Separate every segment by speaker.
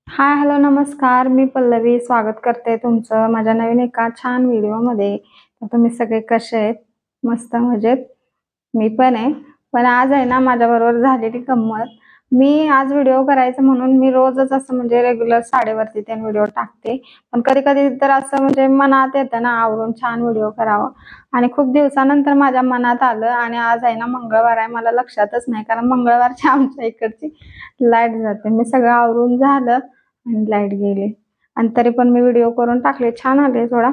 Speaker 1: Hi hello नमस्कार, मी पल्लवी स्वागत करते तुमचं माझ्या नवीन एका छान व्हिडिओमध्ये। तर तुम्ही सगळे कसे आहेत? मस्त मजेत? मी पण आहे। पण आज आहे ना माझ्याबरोबर झालेली गंमत। मी आज व्हिडिओ करायचं म्हणून मी रोजच असं म्हणजे रेग्युलर साडेवरती ते व्हिडिओ टाकते। पण कधी कधी तर असं म्हणजे मनात येतं ना आवरून छान व्हिडिओ करावा, आणि खूप दिवसानंतर माझ्या मनात आलं। आणि आज आहे ना मंगळवार आहे, मला लक्षातच नाही, कारण मंगळवारची आमच्या इकडची लाईट जाते। मी सगळं आवरून झालं आणि लाईट गेली, आणि तरी पण मी व्हिडिओ करून टाकले, छान आले थोडा।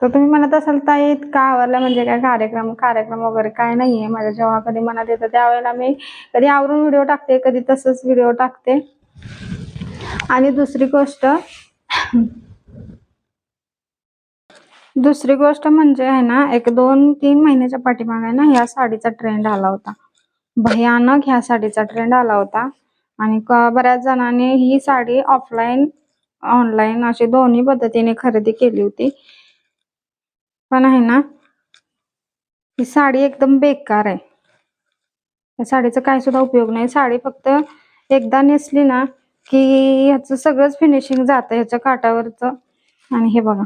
Speaker 1: तर तुम्ही म्हणत असाल ताई का आवरला म्हणजे काय कार्यक्रम कार्यक्रम वगैरे काय नाहीये माझ्या। जेव्हा कधी मनात येतं त्यावेळेला मी कधी आवरून व्हिडिओ टाकते, कधी तसंच व्हिडिओ टाकते। आणि दुसरी गोष्ट म्हणजे आहे ना, एक 2-3 महिन्याच्या पाठीमागे आहे ना ह्या साडीचा ट्रेंड आला होता, भयानक ह्या साडीचा ट्रेंड आला होता। आणि बऱ्याच जणांनी ही साडी ऑफलाईन ऑनलाईन अशी दोन्ही पद्धतीने खरेदी केली होती। पण आहे ना ही साडी एकदम बेकार आहे। या साडीचा काय सुद्धा उपयोग नाही। साडी फक्त एकदा नेसली ना की ह्याचं सगळंच फिनिशिंग जातं ह्याच्या काठावरचं। आणि हे बघा,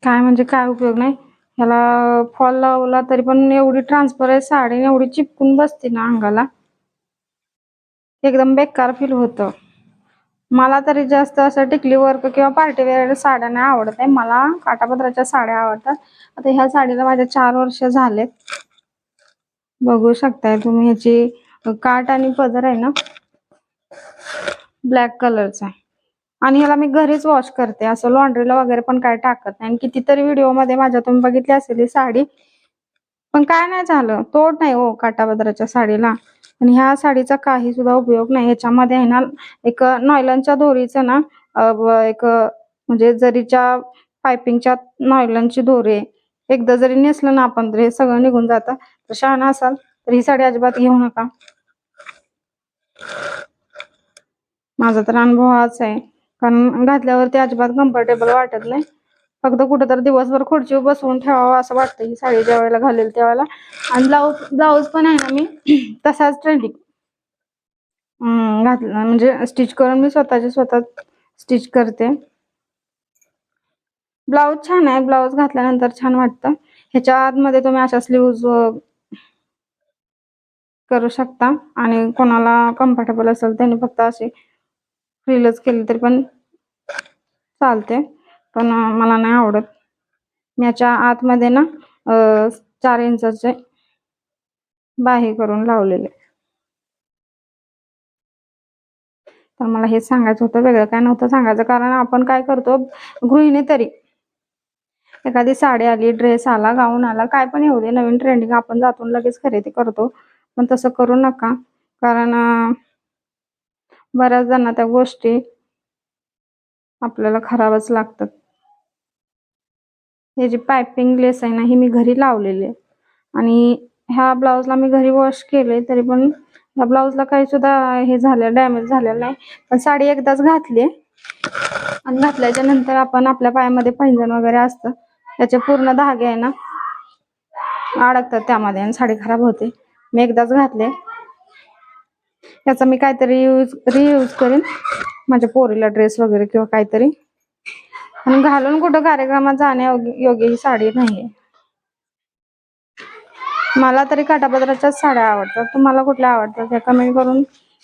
Speaker 1: काय म्हणजे काय उपयोग नाही ह्याला। फॉल लावला तरी पण एवढी ट्रान्सपरंट साडी एवढी चिपकून बसते ना अंगाला, एकदम बेकार फील होतं। मला तरी जास्त असं टिकली वर्क किंवा पार्टीवेअर साड्या नाही आवडत आहे, मला काठापदराच्या साड्या आवडतात। आता ह्या साडीला माझ्या 4 वर्ष झालेत, बघू शकताय तुम्ही। ह्याची काठ आणि पदर आहे ना ब्लॅक कलरचा आहे, आणि ह्याला मी घरीच वॉश करते, असं लॉन्ड्रीला वगैरे पण काय टाकत नाही। आणि कितीतरी व्हिडिओ मध्ये माझ्या तुम्ही बघितली असेल ही साडी, पण काय नाही झालं, तोड नाही हो काठापदराच्या साडीला। आणि ह्या साडीचा काही सुद्धा उपयोग नाही। ह्याच्यामध्ये आहे ना एक नॉयलनच्या दोरीचं ना एक म्हणजे जरीच्या पायपिंगच्या नॉयलनची दोरी आहे, एकदा जरी नेसलं ना आपण तर हे सगळं निघून जातं। तर शहाणा असाल तर ही साडी अजिबात घेऊ नका, माझा तर अनुभव हाच आहे। कारण घातल्यावरती अजिबात कम्फर्टेबल वाटत नाही, फक्त कुठं तर दिवसभर खुर्चीवर बसवून ठेवावं असं वाटतं ही साडी ज्या वेळेला घालेल त्यावेळेला। आणि ब्लाऊज पण आहे ना मी तसाच ट्रेंडिंग घातला, म्हणजे स्टिच करून मी स्वतः स्टिच करते। ब्लाऊज छान आहे, ब्लाऊज घातल्यानंतर छान वाटतं। ह्याच्या आतमध्ये तुम्ही अशा स्लीव्ज करू शकता, आणि कोणाला कम्फर्टेबल असेल त्यांनी फक्त असे फ्रीलच केली तरी पण चालते, पण मला नाही आवडत। मी याच्या आतमध्ये ना 4 इंचाचे बाही करून लावलेले। तर मला हे सांगायचं होतं, वेगळं काय नव्हतं सांगायचं। कारण आपण काय करतो गृहिणी तरी, एखादी साडी आली, ड्रेस आला, गाऊन आला, काय पण येऊ दे नवीन ट्रेंडिंग, आपण जातून लगेच खरेदी करतो। पण तसं करू नका, कारण बऱ्याच जणांना त्या गोष्टी आपल्याला खराबच लागतात। हे जी पायपिंग लेस आहे ना ही मी घरी लावलेली आहे, आणि ह्या ब्लाऊजला मी घरी वॉश केले तरी पण ह्या ब्लाऊजला काही सुद्धा हे झालं डॅमेज झालेलं नाही। पण साडी एकदाच घातली, आणि घातल्याच्या नंतर आपण आपल्या पायामध्ये पैंजण वगैरे असतं, त्याचे पूर्ण धागे आहे ना अडकतात त्यामध्ये आणि साडी खराब होते। मी एकदाच घातले, याचा मी काहीतरी रियूज करेन माझ्या पोरीला ड्रेस वगैरे किंवा काहीतरी। आणि घालून कुठं कार्यक्रमात जाण्यायोग्य ही साडी नाहीये। मला तरी काठापदराच्याच साड्या आवडतात, तुम्हाला कुठल्या आवडतात हे कमेंट करून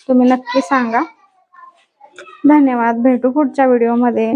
Speaker 1: तुम्ही नक्की सांगा। धन्यवाद, भेटू पुढच्या व्हिडिओमध्ये।